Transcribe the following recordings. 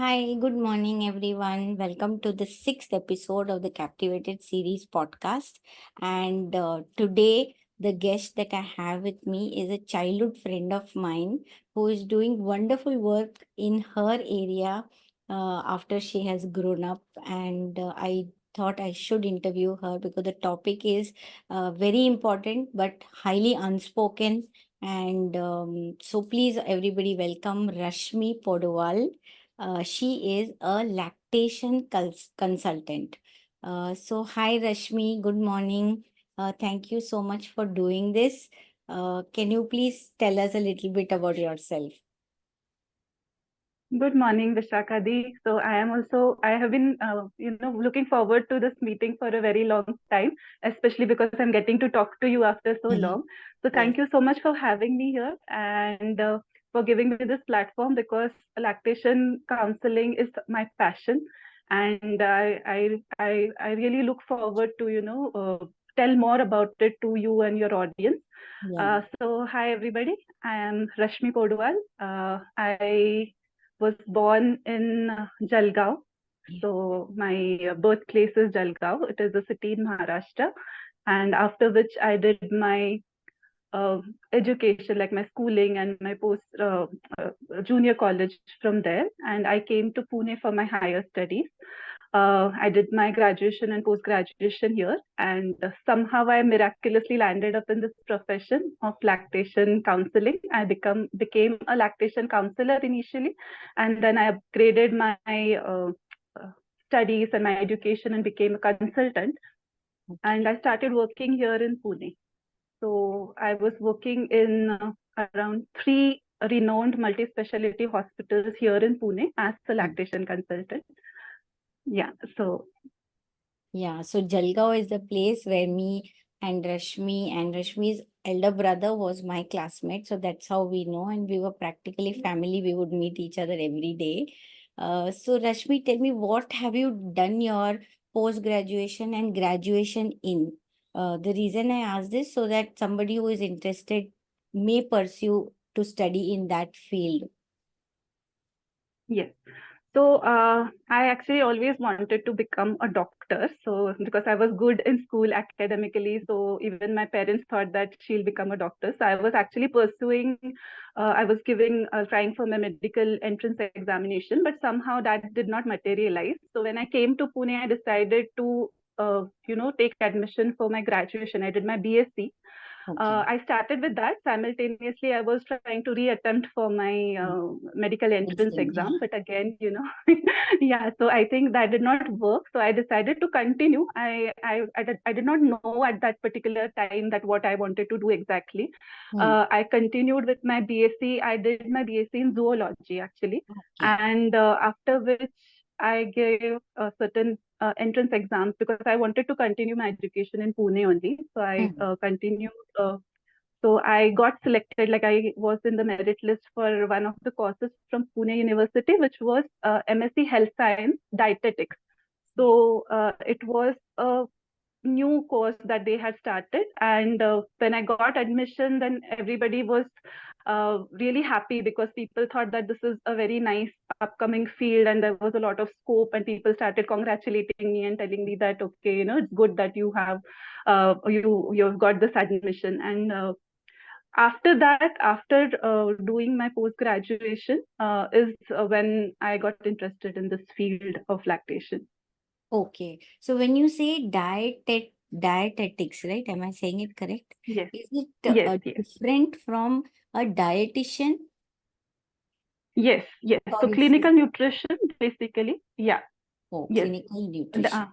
Hi, good morning, everyone. Welcome to the sixth episode of the Captivated series podcast. And today, the guest that I have with me is a childhood friend of mine who is doing wonderful work in her area after she has grown up. And I thought I should interview her because the topic is very important but highly unspoken. And so, please, everybody, welcome Rashmi Poduval. She is a lactation consultant. So, hi Rashmi, good morning. Thank you so much for doing this. Can you please tell us a little bit about yourself? Good morning, Vishakha Di. So I have been, looking forward to this meeting for a very long time, especially because I'm getting to talk to you after so long. So Yes. thank you so much for having me here and for giving me this platform because lactation counseling is my passion, and I really look forward to tell more about it to you and your audience. Yeah. So hi everybody, I am Rashmi Poduval. I was born in Jalgaon. So my birthplace is Jalgaon. It is a city in Maharashtra. And after which I did my education, like my schooling and my post junior college from there. And I came to Pune for my higher studies. I did my graduation and post graduation here, and somehow I miraculously landed up in this profession of lactation counseling. I became a lactation counselor initially, and then I upgraded my uh, studies and my education and became a consultant. And I started working here in Pune. So I was working in around three renowned multi-specialty hospitals here in Pune as a lactation consultant. Yeah, so Yeah, so Jalgaon is the place where me and Rashmi's elder brother was my classmate. So that's how we know, and we were practically family. We would meet each other every day. So Rashmi, tell me, what have you done your post graduation and graduation in? The reason I ask this so that somebody who is interested may pursue to study in that field. yes. So I actually always wanted to become a doctor. So because I was good in school academically, so even my parents thought that she'll become a doctor. So I was actually pursuing, I was trying for my medical entrance examination, but somehow that did not materialize. So when I came to Pune, I decided to, take admission for my graduation. I did my BSc. Okay. I started with that. Simultaneously, I was trying to reattempt for my medical entrance Medicine. exam. But again, yeah, so I think that did not work. So I decided to continue. I did not know at that particular time that what I wanted to do exactly. Hmm. I continued with my BSc. I did my BSc in zoology, actually. Okay. And after which I gave a certain entrance exams because I wanted to continue my education in Pune only. So I Hmm. continued. So I got selected, like I was in the merit list for one of the courses from Pune University, which was MSc Health Science Dietetics. So it was a new course that they had started, and when I got admission, then everybody was really happy because people thought that this is a very nice upcoming field and there was a lot of scope, and people started congratulating me and telling me that okay, it's good that you've got this admission. And after that, after doing my post graduation, is when I got interested in this field of lactation. Okay. So when you say dietetics, right? Am I saying it correct? Yes, Is it yes, yes. different from a dietitian? Yes, yes. Or So is it clinical nutrition, basically. Yeah, yes. clinical The, nutrition?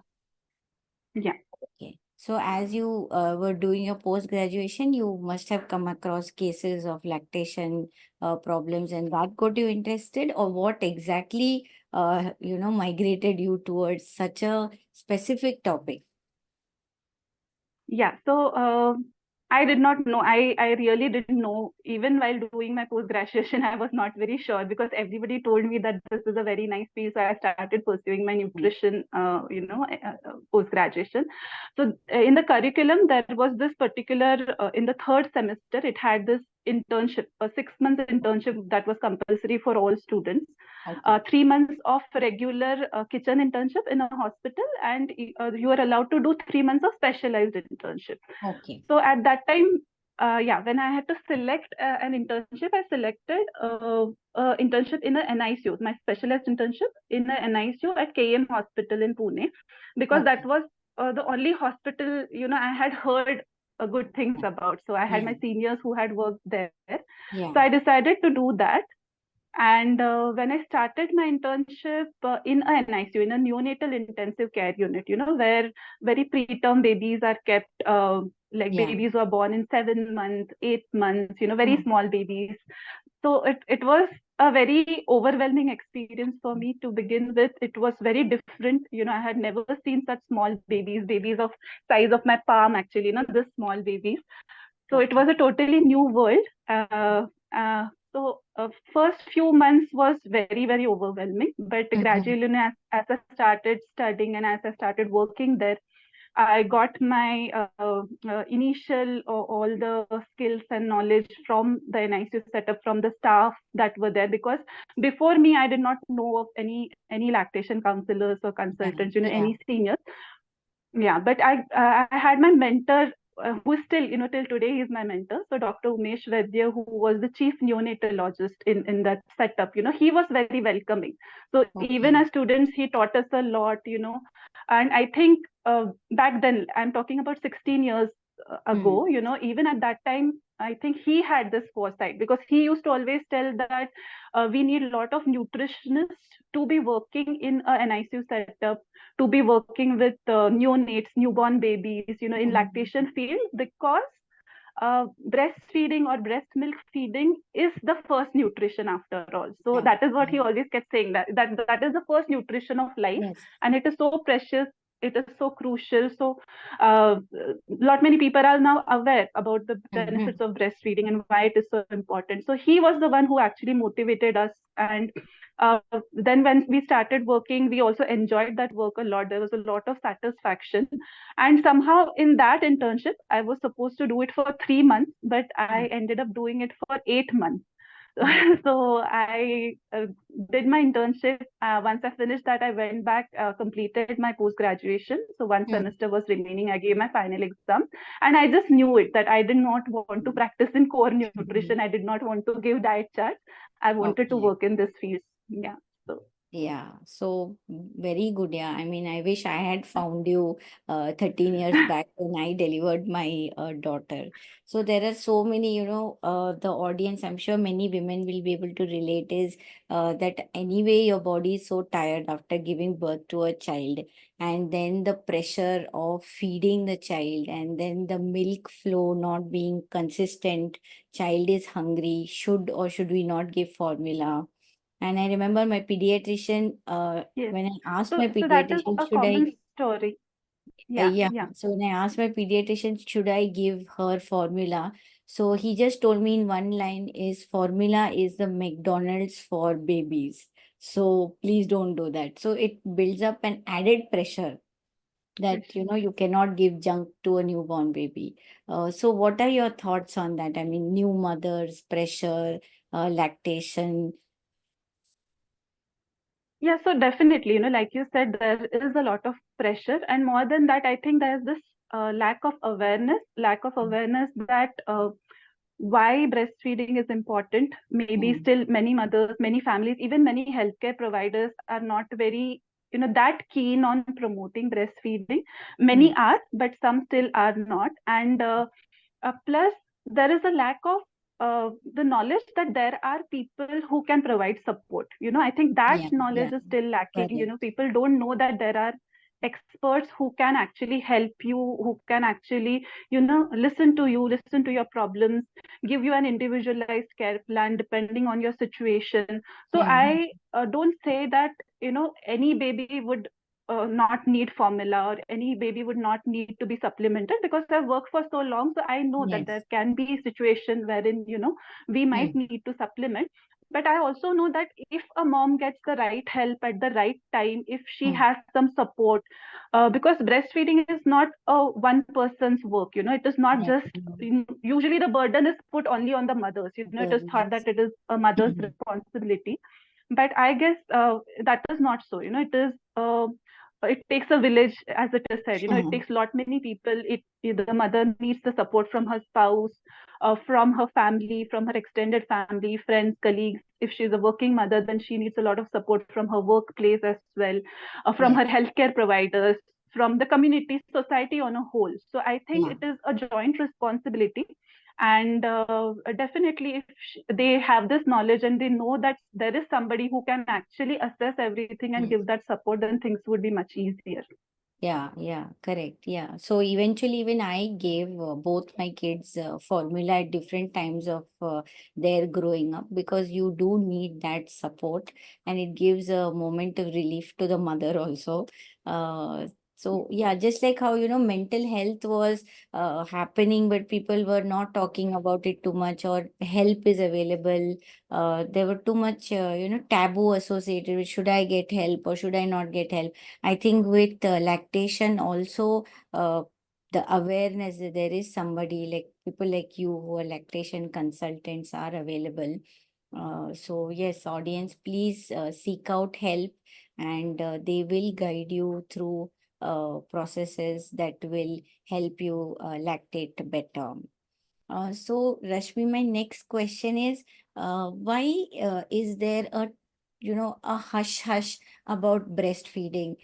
yeah. Okay. So as you were doing your post-graduation, you must have come across cases of lactation problems, and that got you interested, or what exactly, migrated you towards such a specific topic? Yeah. So I did not know. I really didn't know. Even while doing my post graduation, I was not very sure because everybody told me that this is a very nice field. So I started pursuing my Mm. nutrition, post graduation. So in the curriculum, there was this particular in the third semester, it had this internship, a 6 month internship that was compulsory for all students. Okay. 3 months of regular kitchen internship in a hospital, and you are allowed to do 3 months of specialized internship. Okay. So at that time, yeah, when I had to select an internship, I selected internship in a NICU, my specialized internship in a NICU at KM Hospital in Pune, because that Okay. was the only hospital, I had heard good things about. So I had Yeah. my seniors who had worked there. So Yeah. I decided to do that. And when I started my internship in a NICU, in a neonatal intensive care unit, where very preterm babies are kept, like Yeah. babies who are born in 7 months, 8 months, very Mm. small babies. So it was a very overwhelming experience for me to begin with. It was very different. I had never seen such small babies, babies of size of my palm, actually, this small babies. So it Okay. was a totally new world. So first few months was very, very overwhelming, but Mm-hmm. gradually, as I started studying and as I started working there, I got my initial all the skills and knowledge from the NICU setup, from the staff that were there. Because before me, I did not know of any lactation counselors or Yeah. consultants, Yeah. any seniors. Yeah, but I had my mentor, who is still, till today, he's my mentor. So Dr. Umesh Vaidya, who was the chief neonatologist in that setup, he was very welcoming. So even Okay. as students, he taught us a lot, and I think back then, I'm talking about 16 years Mm. ago, even at that time, I think he had this foresight, because he used to always tell that we need a lot of nutritionists to be working in an NICU setup, to be working with neonates, newborn babies, in Mm. lactation field, because breastfeeding or breast milk feeding is the first nutrition after all. So Yeah. that is what Yeah. he always kept saying, that is the first nutrition of life, Yes. and it is so precious. It is so crucial. So, lot many people are now aware about the benefits Mm-hmm. of breastfeeding and why it is so important. So he was the one who actually motivated us, and uh, then when we started working, we also enjoyed that work a lot. There was a lot of satisfaction, and somehow in that internship, I was supposed to do it for 3 months, but I Mm. ended up doing it for 8 months. Oh. So I did my internship. Once I finished that, I went back, completed my post graduation. So one Mm. semester was remaining. I gave my final exam, and I just knew it that I did not want to practice in core nutrition. I did not want to give diet charts. I wanted to Okay. work in this field. Yeah. So Yeah, so very good. Yeah, I mean, I wish I had found you 13 years back when I delivered my daughter. So there are so many, the audience, I'm sure many women will be able to relate is that anyway, your body is so tired after giving birth to a child, and then the pressure of feeding the child, and then the milk flow not being consistent, child is hungry, should or should we not give formula? And I remember my pediatrician, yes. when I asked my So that is pediatrician, a should common I, story. Yeah. yeah, Yeah. so when I asked my pediatrician, should I give her formula? So he just told me in one line is formula is the McDonald's for babies. So please don't do that. So it builds up an added pressure that, Pressure. you cannot give junk to a newborn baby. So what are your thoughts on that? I mean, new mothers, pressure, lactation. Yeah, so definitely, like you said, there is a lot of pressure, and more than that, I think there is this lack of awareness that why breastfeeding is important. Maybe Mm, still many mothers, many families, even many healthcare providers are not very, that keen on promoting breastfeeding. Many yes. are, but some still are not. And plus, there is a lack of the knowledge that there are people who can provide support. I think that Yeah, knowledge yeah, is still lacking. correct. People don't know that there are experts who can actually help you, who can actually, listen to you, listen to your problems, give you an individualized care plan depending on your situation. So Mm-hmm. I don't say that, any baby would not need formula, or any baby would not need to be supplemented, because I've worked for so long. So I know that there Yes. can be situation wherein, we might Mm, need to supplement. But I also know that if a mom gets the right help at the right time, if she mm, has some support, because breastfeeding is not a one person's work, it is not yeah. just, usually the burden is put only on the mothers, it is thought Yes. that it is a mother's Mhm. responsibility. But I guess that is not so. It takes a village, as it is said. It takes lot many people. The mother needs the support from her spouse, from her family, from her extended family, friends, colleagues. If she's a working mother, then she needs a lot of support from her workplace as well, from Yes. her healthcare providers, from the community, society on a whole. So I think Yeah. it is a joint responsibility. And definitely, if they have this knowledge and they know that there is somebody who can actually assess everything and Mm. give that support, then things would be much easier. Yeah, yeah, correct. Yeah. So eventually, even I gave both my kids formula at different times of their growing up, because you do need that support, and it gives a moment of relief to the mother also. So yeah, just like how, mental health was happening, but people were not talking about it too much, or help is available. There were too much, taboo associated with, should I get help or should I not get help? I think with lactation also, the awareness that there is somebody like people like you who are lactation consultants are available. So yes, audience, please seek out help, and they will guide you through processes that will help you lactate better. So Rashmi, my next question is, why is there a hush hush about breastfeeding?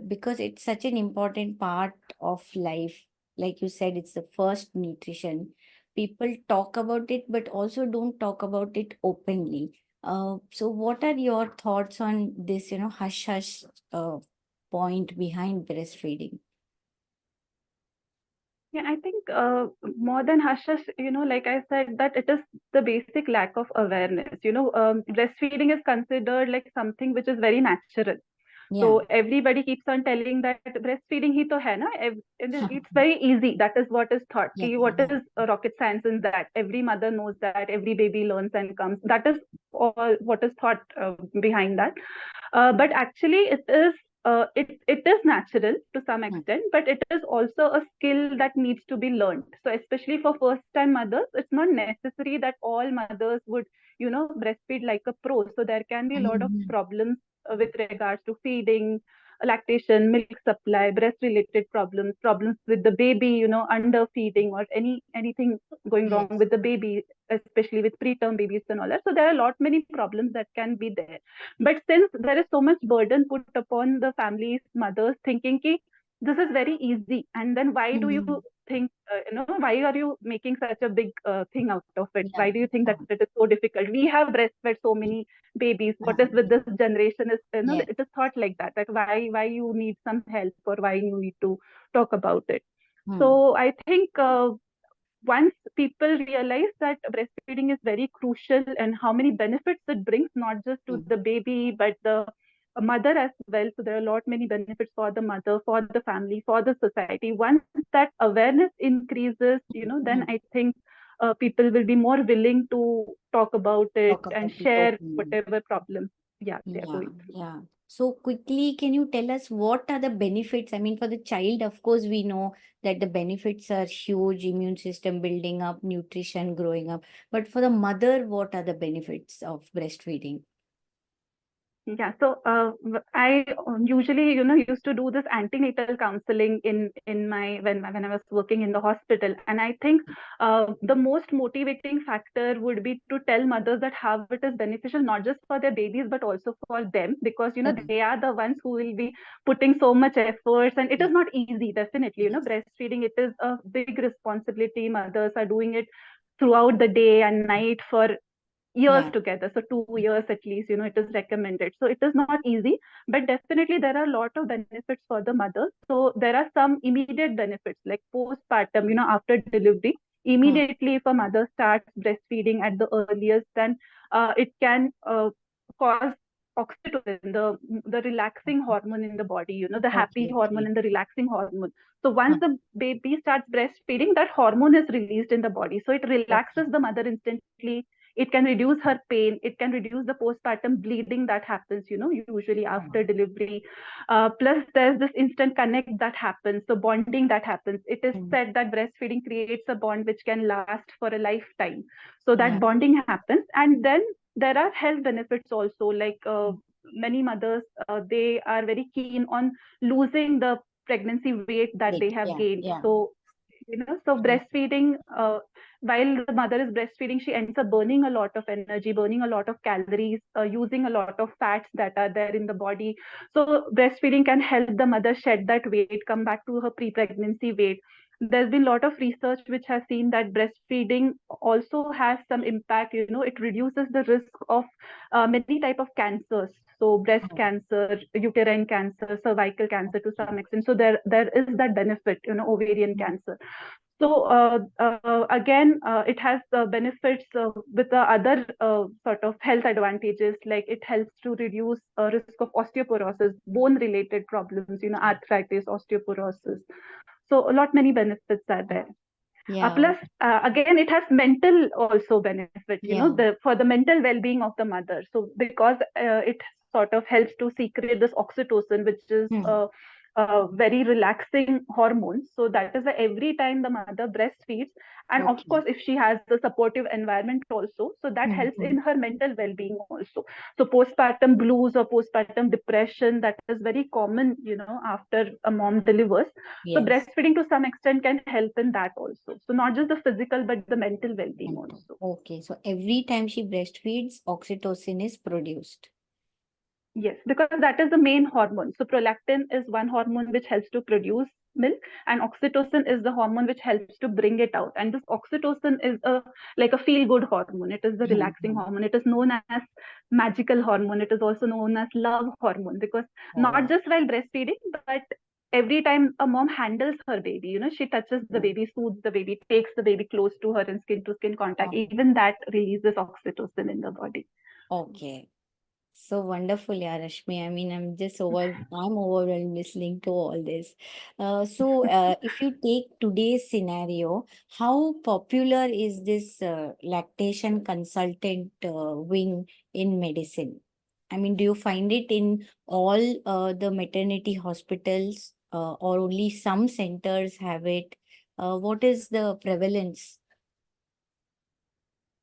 Because it's such an important part of life. Like you said, it's the first nutrition. People talk about it, but also don't talk about it openly. So what are your thoughts on this, hush hush uh, point behind breastfeeding? Yeah, I think more than hush hush, like I said, that it is the basic lack of awareness. Breastfeeding is considered like something which is very natural. Yeah. So everybody keeps on telling that breastfeeding hi to hai na. It's very easy. That is what is taught. Yeah, What yeah. is rocket science in that? Every mother knows that. Every baby learns and comes. That is all what is thought behind that. But actually, it is natural to some Hmm. extent, but it is also a skill that needs to be learned. So especially for first time mothers, it's not necessary that all mothers would breastfeed like a pro. So there can be a lot of Mhm. problems with regards to feeding, lactation, milk supply, breast related problems with the baby, underfeeding, or anything going wrong Yes. with the baby, especially with preterm babies and all that. So there are a lot many problems that can be there. But since there is so much burden put upon the families, mothers, thinking ki this is very easy, and then why do you Mhm. think, why are you making such a big thing out of it? Yeah, Why do you think that yeah, it is so difficult? We have breastfed so many babies. What is with yeah. this generation is, Yes. it is thought like that, that why you need some help, or why you need to talk about it. Hmm. So I think once people realize that breastfeeding is very crucial and how many benefits it brings, not just to Hmm. the baby, but the mother as well. So there are a lot many benefits for the mother, for the family, for the society. Once that awareness increases, then Hmm. I think people will be more willing to talk about it Talk and about it share openly. whatever problems, yeah, they're Yeah, going through. yeah. So quickly, can you tell us what are the benefits? I mean, for the child, of course, we know that the benefits are huge, immune system building up, nutrition growing up. But for the mother, what are the benefits of breastfeeding? Yeah, so I usually, used to do this antenatal counseling in my when I was working in the hospital, and I think the most motivating factor would be to tell mothers that how it is beneficial not just for their babies but also for them, because Correct. they are the ones who will be putting so much efforts, and it is Yes. not easy. Definitely, Yes. breastfeeding, it is a big responsibility. Mothers are doing it throughout the day and night for years Yeah. together, so 2 years at least, it is recommended. So it is not easy, but definitely there are a lot of benefits for the mother. So there are some immediate benefits like postpartum, after delivery. Hmm. Immediately, if a mother starts breastfeeding at the earliest, then it can cause oxytocin, the relaxing hormone in the body, the happy Okay. hormone Okay. and the relaxing hormone. So once Hmm. the baby starts breastfeeding, that hormone is released in the body, so it Okay. relaxes the mother instantly. It can reduce her pain. It can reduce the postpartum bleeding that happens, usually Oh. after delivery. Plus, there's this instant connect that happens, so bonding that happens. It is Hmm. said that breastfeeding creates a bond which can last for a lifetime. So that Yeah. bonding happens, and then there are health benefits also. Like many mothers, they are very keen on losing the pregnancy weight that they Wait, have yeah, gained. yeah. So so Yeah. breastfeeding, while the mother is breastfeeding, she ends up burning a lot of energy, burning a lot of calories, using a lot of fats that are there in the body. So breastfeeding can help the mother shed that weight, come back to her pre-pregnancy weight. There's been a lot of research which has seen that breastfeeding also has some impact. It reduces the risk of many type of cancers. So breast Oh, cancer, uterine cancer, cervical cancer to some extent. So there is that benefit, ovarian mm, cancer. So again, it has benefits with the other sort of health advantages, like it helps to reduce risk of osteoporosis, bone-related problems, arthritis, osteoporosis. So a lot many benefits are there. yeah, Plus, again, it has mental also benefit, yeah. for the mental well-being of the mother. So because it sort of helps to secrete this oxytocin, which is Hmm. a very relaxing hormone. So that is why every time the mother breastfeeds, and of Okay. course, if she has the supportive environment also, so that Hmm. helps Hmm. in her mental well-being also. So postpartum blues or postpartum depression, that is very common, after a mom delivers. So Yes. breastfeeding to some extent can help in that also. So not just the physical, but the mental well-being Mental. also. Okay. So every time she breastfeeds, oxytocin is produced. Yes, because that is the main hormone. So prolactin is one hormone which helps to produce milk, and oxytocin is the hormone which helps to bring it out. And this oxytocin is a like a feel-good hormone. It is the Hmm. relaxing Hmm. hormone. It is known as magical hormone. It is also known as love hormone, because not Oh, just while breastfeeding, but every time a mom handles her baby, she touches the yeah. baby, soothes the baby, takes the baby close to her in skin to skin contact, Okay. even that releases oxytocin in the body. Okay. So wonderful, yeah, Rashmi. I mean, I'm overwhelmed listening to all this. If you take today's scenario, how popular is this lactation consultant wing in medicine? I mean, do you find it in all the maternity hospitals, or only some centers have it? What is the prevalence?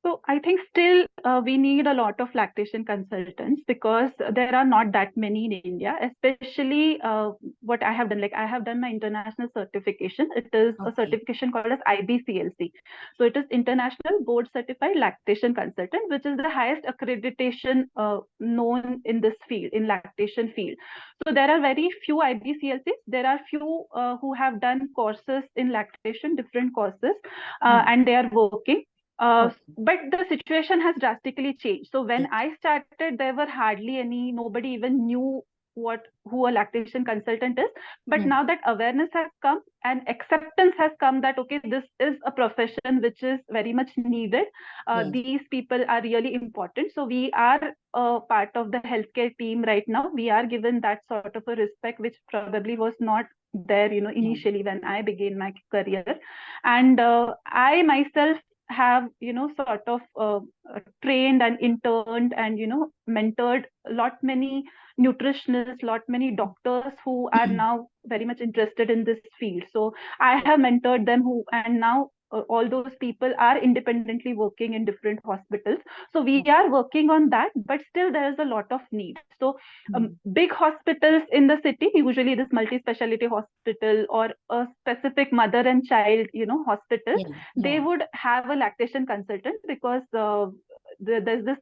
So I think still we need a lot of lactation consultants, because there are not that many in India. Especially what I have done, like I have done my international certification. It is a Okay. certification called as IBCLC. So it is International Board Certified Lactation Consultant, which is the highest accreditation known in this field, in lactation field. So there are very few IBCLCs. There are few who have done courses in lactation, different courses, Hmm. and they are working. Okay. But the situation has drastically changed. So when Yes. I started, there were hardly any, nobody even knew who a lactation consultant is. But Hmm. now that awareness has come and acceptance has come that okay, this is a profession which is very much needed. Yes. These people are really important. So we are part of the healthcare team right now. We are given that sort of a respect, which probably was not there, Yeah. initially when I began my career. And I myself have sort of trained and interned and mentored a lot many nutritionists, lot many doctors who are now very much interested in this field. So I have mentored them, who and now all those people are independently working in different hospitals. So we are working on that, but still there is a lot of need. So Hmm. big hospitals in the city, usually this multi-specialty hospital or a specific mother and child hospital, Yeah. they Yeah. would have a lactation consultant, because there's this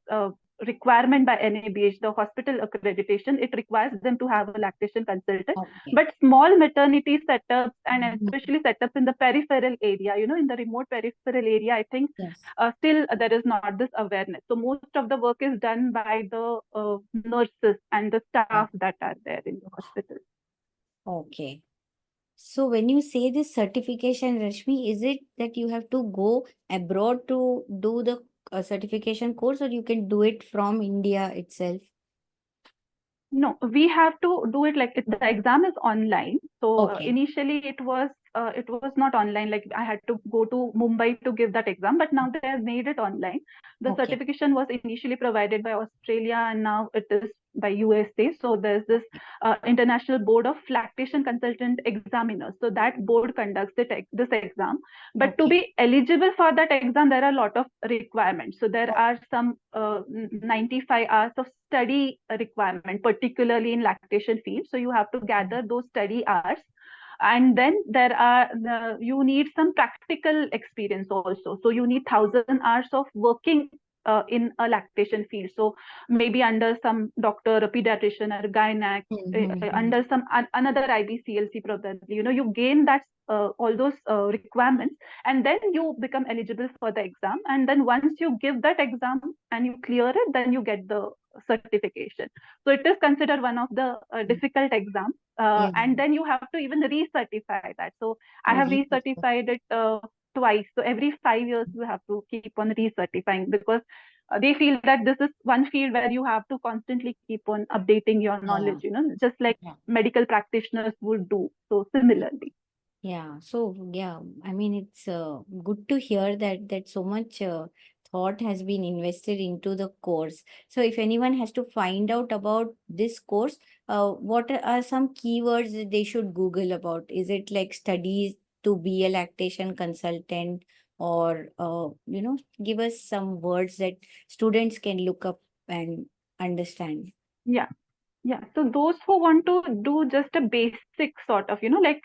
requirement by NABH, the hospital accreditation. It requires them to have a lactation consultant. Okay. But small maternity setups, and Mhm. especially setups in the peripheral area, in the remote peripheral area, I think Yes. still there is not this awareness. So most of the work is done by the nurses and the Yeah. staff that are there in the hospital. Okay. So when you say this certification, Rashmi, is it that you have to go abroad to do the certification course, or you can do it from India itself? No, we have to do it like the exam is online. So Okay. initially it was it was not online, like I had to go to Mumbai to give that exam, but now they have made it online. The Okay. certification was initially provided by Australia, and now it is by USA. So there's this International Board of Lactation Consultant Examiners. So that board conducts this exam. But to Okay. be eligible for that exam, there are a lot of requirements. So there are some 95 hours of study requirement, particularly in lactation field. So you have to gather those study hours, and then there are you need some practical experience also. So you need 1,000 hours of working in a lactation field. So maybe under some doctor, a pediatrician, or a gynac, Mm-hmm. under some another IBCLC probably. You gain that all those requirements, and then you become eligible for the exam. And then once you give that exam and you clear it, then you get the certification. So it is considered one of the difficult exams, Yeah. and then you have to even recertify that. So I have Okay. recertified it twice. So every 5 years you have to keep on recertifying, because they feel that this is one field where you have to constantly keep on updating your knowledge, Yeah. just like Yeah. medical practitioners would do. So similarly. Yeah. So yeah, I mean, it's good to hear that so much thought has been invested into the course. So if anyone has to find out about this course, what are some keywords that they should Google about? Is it like studies to be a lactation consultant, or give us some words that students can look up and understand? Yeah. Yeah, so those who want to do just a basic sort of, like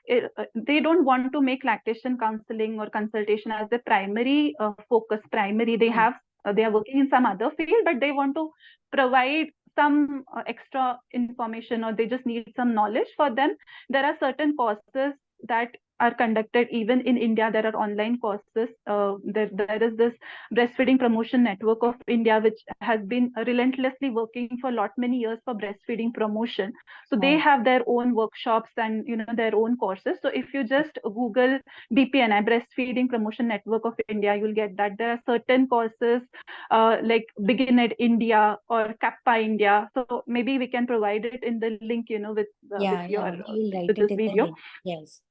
they don't want to make lactation counseling or consultation as the primary focus. Primary, Mm. they are working in some other field, but they want to provide some extra information, or they just need some knowledge. For them, there are certain courses that are conducted even in India. There are online courses. There is this Breastfeeding Promotion Network of India, which has been relentlessly working for lot many years for breastfeeding promotion. So they Oh, have their own workshops and their own courses. So if you just Google BPNI, Breastfeeding Promotion Network of India, you'll get that there are certain courses like Begin at India or Kappa India. So maybe we can provide it in the link, with yeah, your yeah. We will write with it this in the video. link. Yes.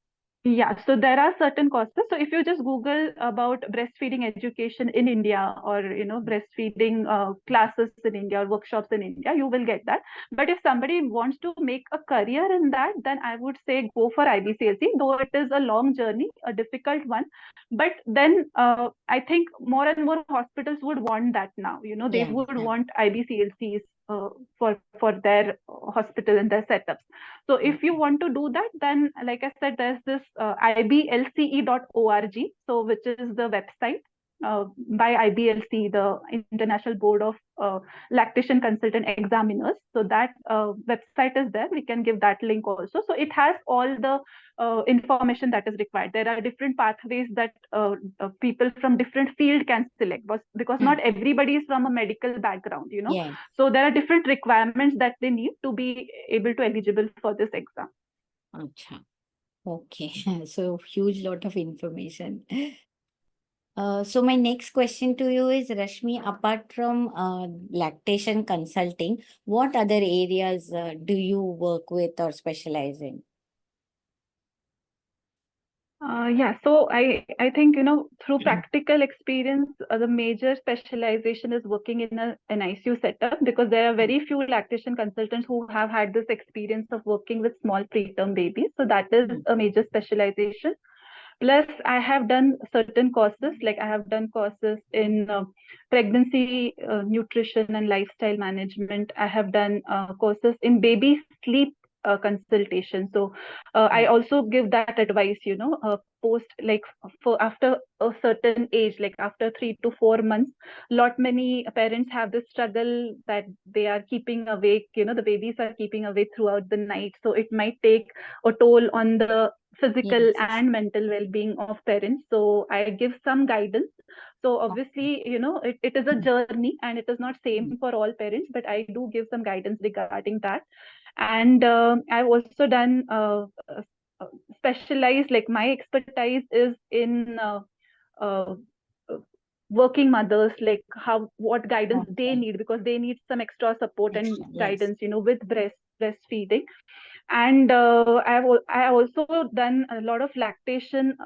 Yeah, so there are certain courses. So if you just Google about breastfeeding education in India, or breastfeeding classes in India or workshops in India, you will get that. But if somebody wants to make a career in that, then I would say go for IBCLC, though it is a long journey, a difficult one. But then I think more and more hospitals would want that now. They Yeah. would Yeah. want IBCLCs for their hospital and their setups. So if you want to do that, then like I said, there's this iblce.org, so which is the website by IBLC, the International Board of Lactation Consultant Examiners. So that website is there. We can give that link also. So it has all the information that is required. There are different pathways that people from different field can select, because not Mm. everybody is from a medical background. Yes. So there are different requirements that they need to be able to eligible for this exam. Acha. Okay. So huge lot of information. So my next question to you is, Rashmi, apart from lactation consulting, what other areas do you work with or specialize in? Yeah, so I think through practical experience, the major specialization is working in an ICU setup, because there are very few lactation consultants who have had this experience of working with small preterm babies. So that is Mm. a major specialization. Plus, I have done certain courses, like I have done courses in pregnancy nutrition and lifestyle management. I have done courses in baby sleep consultation. So I Mm. also give that advice, post, like for after a certain age, like after 3 to 4 months, lot many parents have this struggle that they are keeping awake, the babies are keeping awake throughout the night. So it might take a toll on the physical Yes. and mental well-being of parents. So I give some guidance. So Okay. obviously, it is a journey, and it is not same Mm. for all parents, but I do give some guidance regarding that. And I've also done specialized, like my expertise is in uh, uh, working mothers, like what guidance they Okay. need, because they need some extra support and Excellent. Yes. guidance, with breastfeeding. And I also done a lot of lactation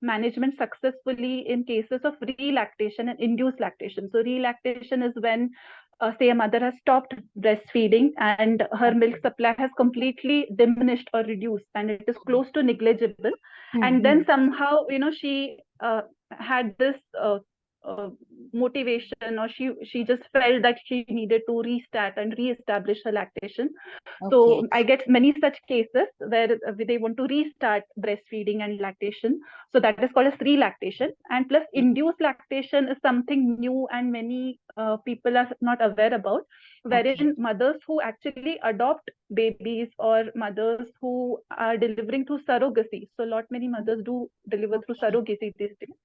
management successfully in cases of relactation and induced lactation. So relactation is when, say, a mother has stopped breastfeeding and her milk Okay. supply has completely diminished or reduced, and it is close to negligible. And then Mm-hmm. somehow, she had this uh, motivation, or she just felt that she needed to restart and reestablish her lactation. So Okay. I get many such cases where they want to restart breastfeeding and lactation. So that is called as relactation. And plus, induced lactation is something new and many people are not aware about, Okay. wherein mothers who actually adopt babies or mothers who are delivering through surrogacy. So, lot many mothers do deliver through Okay. surrogacy these days.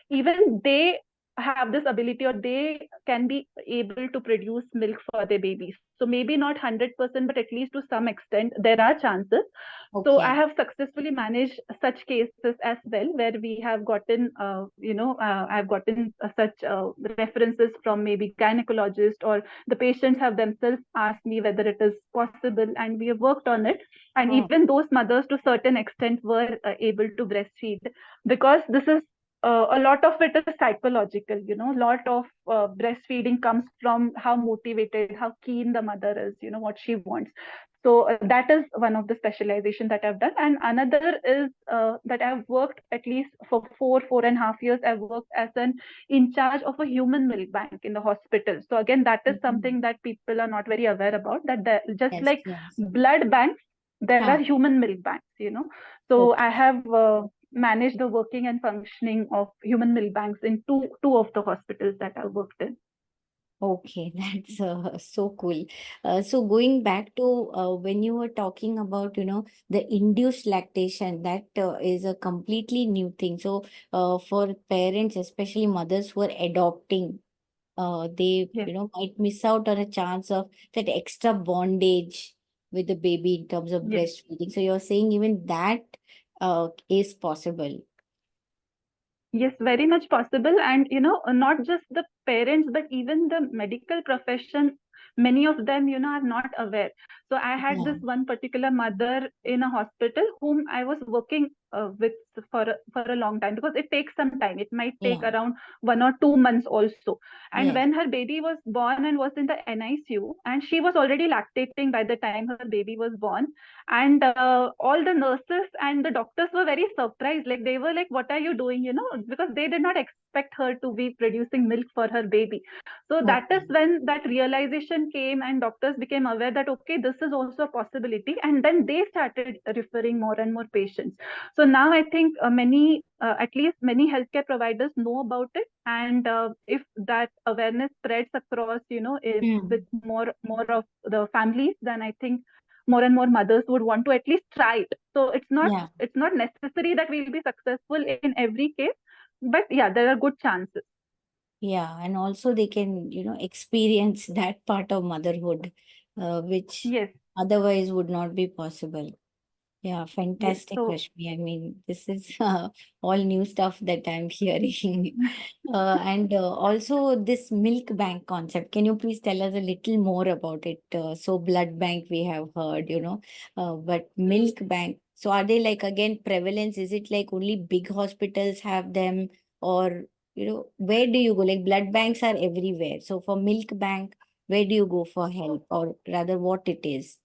Even they have this ability, or they can be able to produce milk for their babies. So maybe not 100%, but at least to some extent there are chances. So I Okay. have successfully managed such cases as well, where we have gotten I've gotten such references from maybe gynecologist, or the patients have themselves asked me whether it is possible, and we have worked on it. And Oh, even those mothers to certain extent were able to breastfeed, because this is a lot of it is psychological. A lot of breastfeeding comes from how motivated, how keen the mother is, what she wants. So that is one of the specialization that I've done. And another is that I've worked at least for 4.5 years. I've worked as an in charge of a human milk bank in the hospital. So again, that is mhm. something that people are not very aware about, that just Yes, like yes. blood banks, there are Huh. human milk banks. So I Okay. have manage the working and functioning of human milk banks in two of the hospitals that I worked in. Okay, that's so cool. So going back to when you were talking about, the induced lactation, that is a completely new thing. So for parents, especially mothers who are adopting, they, Yes, might miss out on a chance of that extra bondage with the baby in terms of yes. breastfeeding. So you're saying even that is possible. Yes, very much possible. And, not just the parents, but even the medical profession, many of them, are not aware. So I had Yeah. this one particular mother in a hospital whom I was working with for a long time, because it takes some time. It might take Yeah. around 1 or 2 months also. And Yes. when her baby was born and was in the NICU, and she was already lactating by the time her baby was born, and all the nurses and the doctors were very surprised, like they were like, what are you doing, because they did not expect her to be producing milk for her baby. So that is Okay. when that realization came, and doctors became aware that okay, this is also a possibility, and then they started referring more and more patients. So now I think at least many healthcare providers know about it. And if that awareness spreads across, if with Hmm. more of the families, then I think more and more mothers would want to at least try it. So Yeah. it's not necessary that we'll be successful in every case, but yeah, there are good chances. Yeah, and also they can, experience that part of motherhood, which Yes, otherwise would not be possible. Yeah, yes. fantastic, So Rashmi. I mean, this is all new stuff that I'm hearing. And also this milk bank concept. Can you please tell us a little more about it? So blood bank we have heard, but milk bank. So are they like again prevalence? Is it like only big hospitals have them, or where do you go? Like blood banks are everywhere. So for milk bank, where do you go for help, or rather, what it is?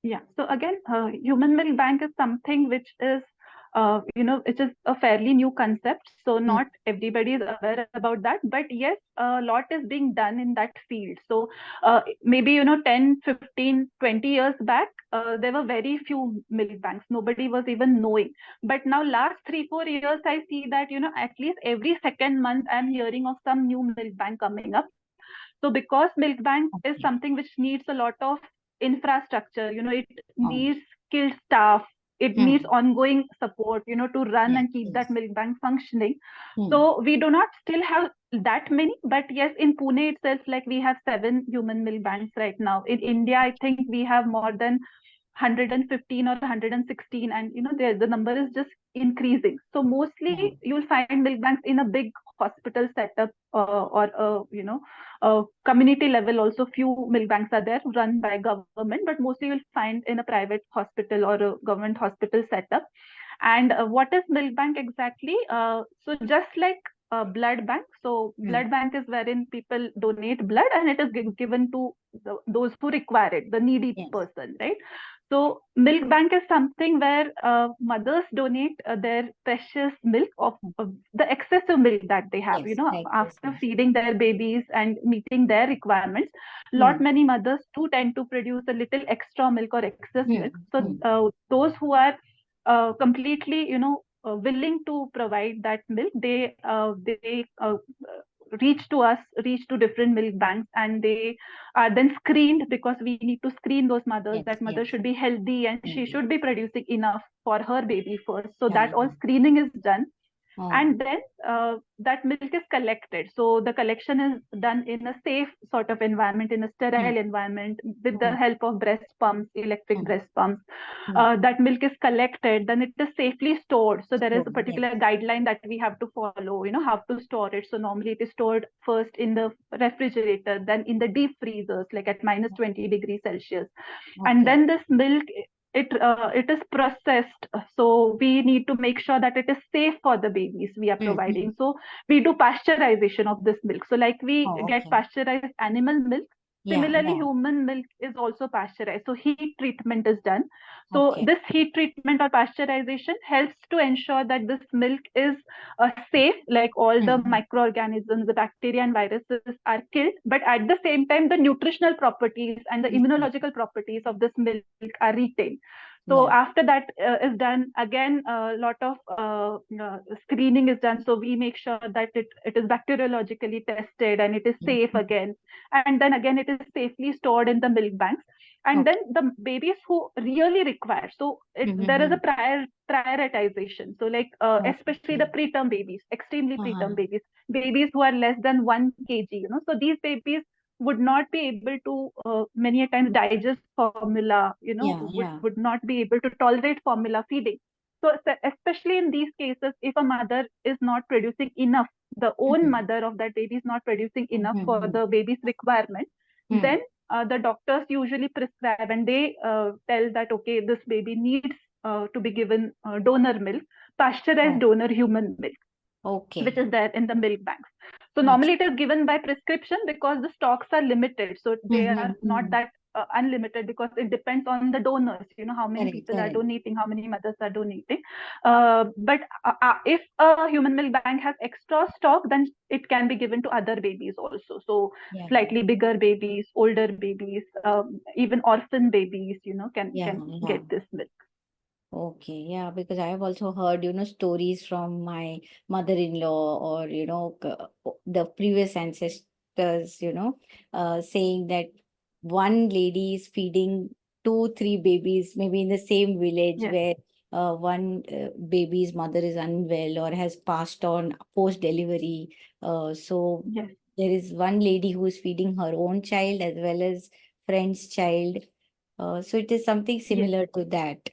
yeah. So again, human milk bank is something which is, it is a fairly new concept. So Hmm. not everybody is aware about that, but yes, a lot is being done in that field. So maybe, 10, 15, 20 years back, there were very few milk banks. Nobody was even knowing. But now last 3, 4 years, I see that, at least every second month, I'm hearing of some new milk bank coming up. So because milk bank is Okay. something which needs a lot of infrastructure, it Oh. needs skilled staff, it needs Hmm. ongoing support, to run Yes. and keep that Yes. milk bank functioning. Hmm. So we do not still have that many, but yes, in Pune itself, like we have 7 human milk banks right now. In India, I think we have more than 115 or 116, and the number is just increasing. So mostly Yeah. you'll find milk banks in a big hospital setup, or a community level. Also, few milk banks are there run by government, but mostly you'll find in a private hospital or a government hospital setup. And what is milk bank exactly? So just like a blood bank. So Mm. blood bank is wherein people donate blood, and it is given to those who require it, the needy Yes. person, right? So milk bank is something where mothers donate their precious milk of the excessive milk that they have. Yes. Like this. After feeding their babies and meeting their requirements, lot Mm. many mothers do tend to produce a little extra milk or excess milk. Mm. So Mm. those who are completely, willing to provide that milk, they reach to us, reach to different milk banks, and they are then screened, because we need to screen those mothers. Yes. That mother Yes. should be healthy and she Healthy. should be producing enough for her baby first. So Yeah. that all Yeah. screening is done, Oh. and then that milk is collected. So the collection is done in a safe sort of environment, in a Mm. sterile environment, with the Mm. help of breast pumps, electric Mm. breast pumps. Mm. That milk is collected, then it is safely stored. So there is So a yes. particular guideline that we have to follow, how to store it. So normally it is stored first in the refrigerator, then in the deep freezers, like at minus 20 degrees Celsius. And Okay. then this milk, it is processed. So we need to make sure that it is safe for the babies we are Mm. Mm. providing. So we do pasteurization of this milk. So like we Oh. get Okay. pasteurized animal milk, Yeah. similarly Yeah. human milk is also pasteurized. So heat treatment is done. So Okay. this heat treatment or pasteurization helps to ensure that this milk is safe, like all the Mm. Mm. microorganisms, the bacteria and viruses are killed, but at the same time the nutritional properties and the Yes. Yes. immunological properties of this milk are retained. So Yeah. after that is done, again a lot of screening is done. So we make sure that it is bacteriologically tested and it is Mm. safe Mm. again. And then again it is safely stored in the milk banks. And then Okay. the babies who really require, so there is a Mm-hmm. prioritization. So like especially the Okay. preterm babies, extremely preterm Uh-huh. babies who are less than 1 kg. So these babies would not be able to many a times digest formula, Yeah. would Yeah. would not be able to tolerate formula feeding. So especially in these cases, if a mother is not producing enough, the own Mm-hmm. mother of that baby is not producing enough for Mm-hmm. the baby's requirement, Mm. then the doctors usually prescribe, and they tell that okay, this baby needs to be given donor milk, pasteurized Oh. donor human milk, which Okay. is there in the milk banks. So Ach- normally it is given by prescription because the stocks are limited. So they are not Mm-hmm. that unlimited, because it depends on the donors, how many Correct. people are Correct. donating, how many mothers are donating. But if a human milk bank has extra stock, then it can be given to other babies also. So Yeah. slightly bigger babies, older babies, even orphan babies, Yeah. can Yeah. get this milk. Okay, yeah, because I have also heard, stories from my mother-in-law or, the previous ancestors, saying that one lady is feeding two, three babies, maybe in the same village Yes, where one baby's mother is unwell or has passed on post-delivery. So yes, there is one lady who is feeding her own child as well as friend's child. So it is something yes. similar to that.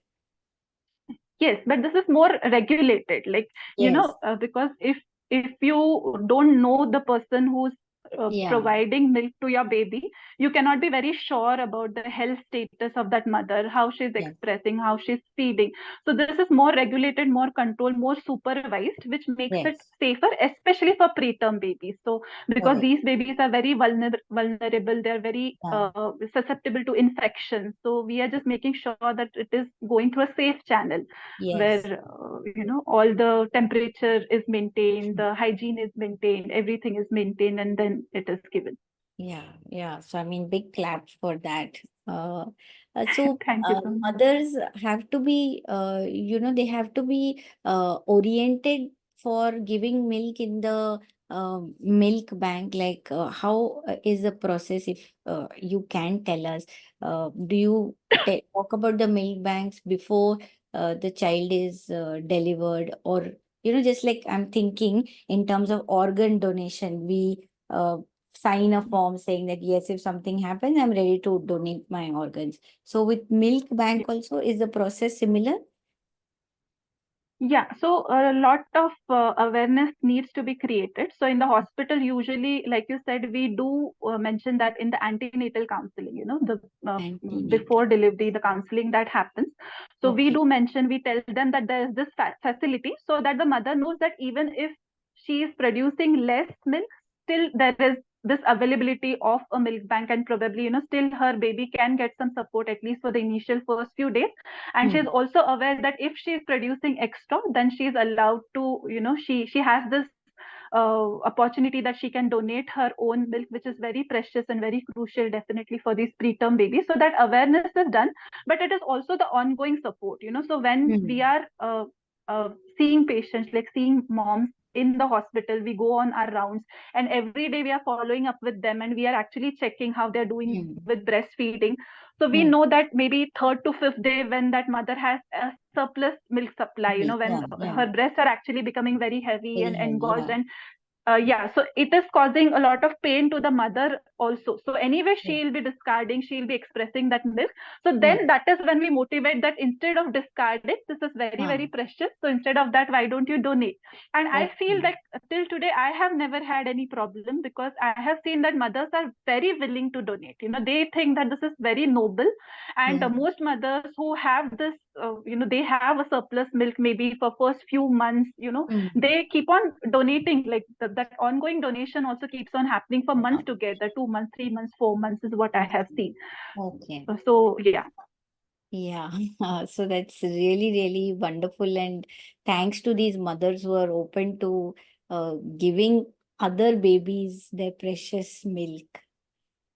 Yes, but this is more regulated, like Yes. because if you don't know the person who's Yeah. providing milk to your baby, you cannot be very sure about the health status of that mother, how she's Yes. expressing, how she's feeding. So this is more regulated, more controlled, more supervised, which makes it Yes. safer, especially for preterm babies. So because Correct. these babies are very vulnerable, they're very Yeah. susceptible to infection. So we are just making sure that it is going through a safe channel Yes. where all the temperature is maintained, the hygiene is maintained, everything is maintained, and then it is given. Yeah. Yeah. So I mean, big claps for that. Uh, so Thank you so much. mothers have to be, they have to be oriented for giving milk in the milk bank. Like, how is the process? If you can tell us, do you talk about the milk banks before the child is delivered, or just like I'm thinking in terms of organ donation, we sign a form saying that yes, if something happens, I'm ready to donate my organs. So with milk bank Yes. also, is the process similar? Yeah, so a lot of awareness needs to be created. So in the hospital, usually, like you said, we do mention that in the antenatal counseling, the Antenatal. before delivery, the counseling that happens. So we Okay. do mention, we tell them that there is this facility so that the mother knows that even if she is producing less milk, still there is this availability of a milk bank, and probably, still her baby can get some support at least for the initial first few days. And she's Hmm. also aware that if she's producing extra, then she's allowed to, she has this opportunity that she can donate her own milk, which is very precious and very crucial definitely for these preterm babies. So that awareness is done, but it is also the ongoing support. So when we Hmm. are seeing patients, like seeing moms in the hospital, we go on our rounds, and every day we are following up with them, and we are actually checking how they're doing Hmm. with breastfeeding. So we Hmm. know that maybe third to fifth day, when that mother has a surplus milk supply, Milk. when Yeah. Yeah. her breasts are actually becoming very heavy and Very heavy. engorged, Yeah. and yeah, so it is causing a lot of pain to the mother also. So anyway, Yeah. she'll be discarding, she'll be expressing that milk. So Hmm. then that is when we motivate that instead of discarding, this is very, Huh. very precious. So instead of that, why don't you donate? And I feel Okay. that till today, I have never had any problem, because I have seen that mothers are very willing to donate. They think that this is very noble. And Hmm. most mothers who have this, they have a surplus milk maybe for first few months, Hmm. they keep on donating, like that ongoing donation also keeps on happening for months Wow. together, 2 months, 3 months, 4 months is what I have Okay. seen. Okay. So yeah. Yeah. So that's really, really wonderful. And thanks to these mothers who are open to giving other babies their precious milk.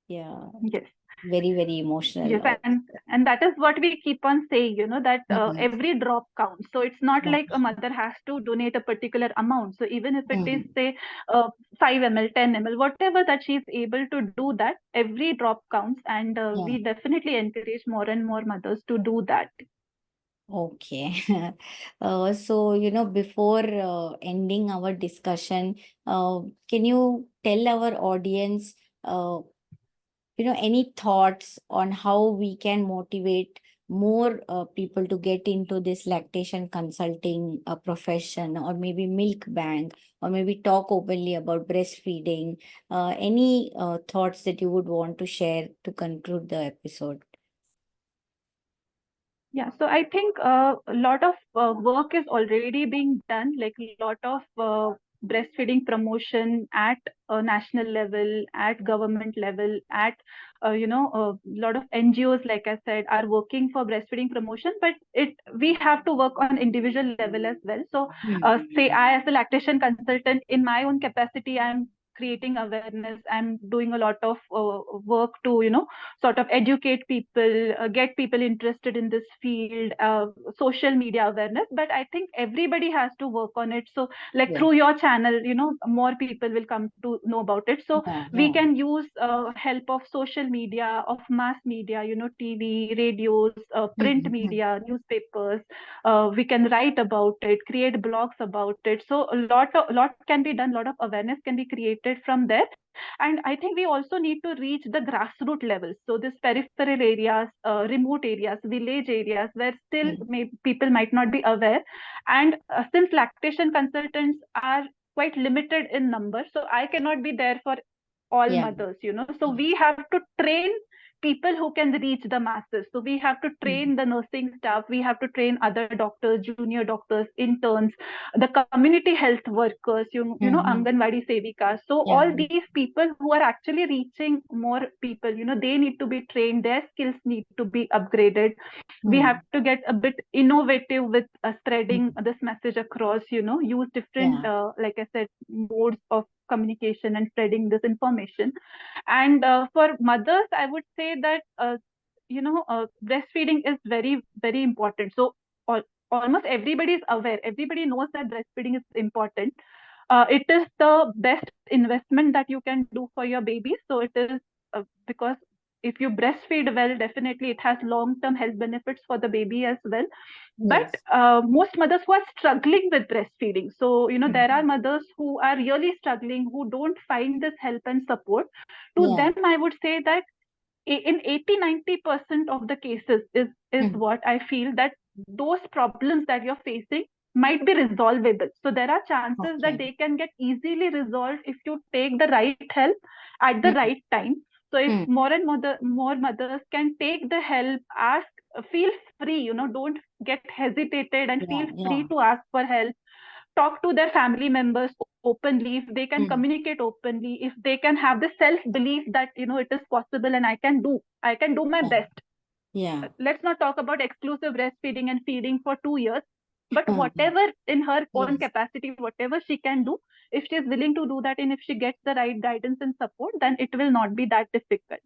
Yeah. Yes. Very, very emotional Yes, also. and that is what we keep on saying, that Mhm. every drop counts. So it's not Yeah. like a mother has to donate a particular amount. So even if it is, Mhm. say, 5 ml, 10 ml, whatever that she's able to do, that every drop counts, and Yeah. we definitely encourage more and more mothers to do that. Okay. So, before ending our discussion, uh, can you tell our audience, uh, any thoughts on how we can motivate more people to get into this lactation consulting profession, or maybe milk bank, or maybe talk openly about breastfeeding? Any thoughts that you would want to share to conclude the episode? Yeah, so I think a lot of work is already being done, like a lot of breastfeeding promotion at a national level, at government level, at a lot of NGOs, like I said, are working for breastfeeding promotion. But we have to work on individual level as well. So, Hmm. say I, as a lactation consultant, in my own capacity, I'm creating awareness. I'm doing a lot of work to sort of educate people, get people interested in this field, social media awareness. But I think everybody has to work on it. So, like Yeah. through your channel, more people will come to know about it. So, Yeah. we Yeah. can use help of social media, of mass media, TV, radios, print Hmm. media, newspapers. We can write about it, create blogs about it. So, a lot can be done, a lot of awareness can be created from there. And I think we also need to reach the grassroots levels. So this peripheral areas, remote areas, village areas, where still Hmm. people might not be aware. And since lactation consultants are quite limited in number, so I cannot be there for all Yeah. mothers. So we have to train people who can reach the masses. So we have to Hmm. train the nursing staff, we have to train other doctors, junior doctors, interns, the community health workers, Hmm. Anganwadi Sevikas. So Yeah. all these people who are actually reaching more people, they need to be trained, their skills need to be upgraded. We have Hmm. to get a bit innovative with spreading Hmm. this message across, use different, Yeah. like I said, modes of communication and spreading this information. And for mothers, I would say that, breastfeeding is very, very important. So al- almost everybody is aware. Everybody knows that breastfeeding is important. It is the best investment that you can do for your baby. So it is, because if you breastfeed well, definitely it has long-term health benefits for the baby as well. But Yes. most mothers who are struggling with breastfeeding, so there are Hmm. mothers who are really struggling, who don't find this help and support. To Yeah. them, I would say that in 80-90% of the cases is Hmm. what I feel, that those problems that you're facing might be resolvable. So there are chances that Okay. they can get easily resolved if you take the right help at the Hmm. right time. So if Hmm. more mothers can take the help, ask, feel free, don't get hesitated and Yeah. feel Yeah. free to ask for help. Talk to their family members openly. If they can Hmm. communicate openly, if they can have the self belief that it is possible and I can do my Yeah. best. Yeah. Let's not talk about exclusive breastfeeding and feeding for 2 years, but whatever in her own Yes. capacity, whatever she can do, if she is willing to do that and if she gets the right guidance and support, then it will not be that difficult.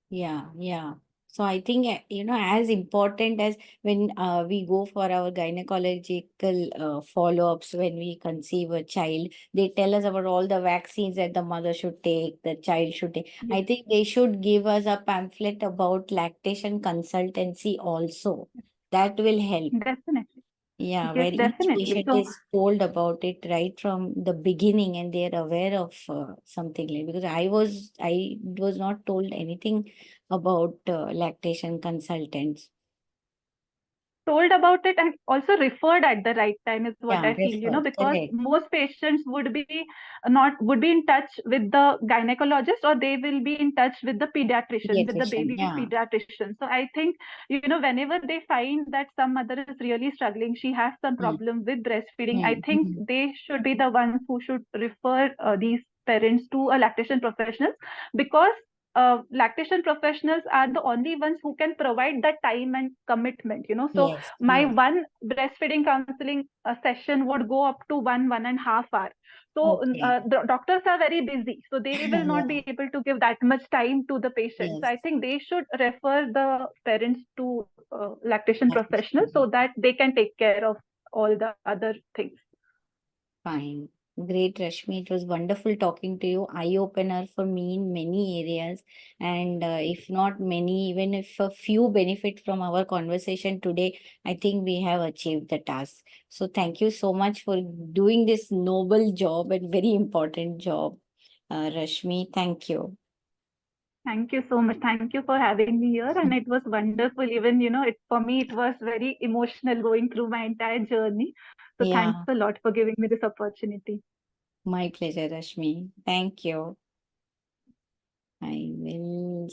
Yeah, yeah. So I think, as important as when we go for our gynecological follow-ups when we conceive a child, they tell us about all the vaccines that the mother should take, the child should take. I Yes, think they should give us a pamphlet about lactation consultancy also. That will help. definitely. Yeah, Yes, where each definitely. patient So is told about it right from the beginning and they are aware of something like, because I was not told anything about lactation consultants. told about it and also referred at the right time is what Yeah, I feel, refer, because correct. most patients would be in touch with the gynecologist, or they will be in touch with the pediatrician, with the Pediatrician, baby yeah. pediatrician. So I think, whenever they find that some mother is really struggling, she has some Mm, problem with breastfeeding, I mm, think mm. they should be the ones who should refer these parents to a lactation professional, because lactation professionals are the only ones who can provide that time and commitment. So Yes, my yes. one breastfeeding counseling session would go up to 1.5 hours. So Okay. the doctors are very busy, so they will not Yeah, be able to give that much time to the patient. So yes. I think they should refer the parents to lactation professionals so Lactation. that they can take care of all the other things. Fine. Great, Rashmi. It was wonderful talking to you. Eye opener for me in many areas. And if not many, even if a few benefit from our conversation today, I think we have achieved the task. So thank you so much for doing this noble job and very important job, Rashmi. Thank you. Thank you so much. Thank you for having me here. And it was wonderful. Even, for me, it was very emotional going through my entire journey. So thanks Yeah, a lot for giving me this opportunity. my pleasure, Rashmi. Thank you. I will.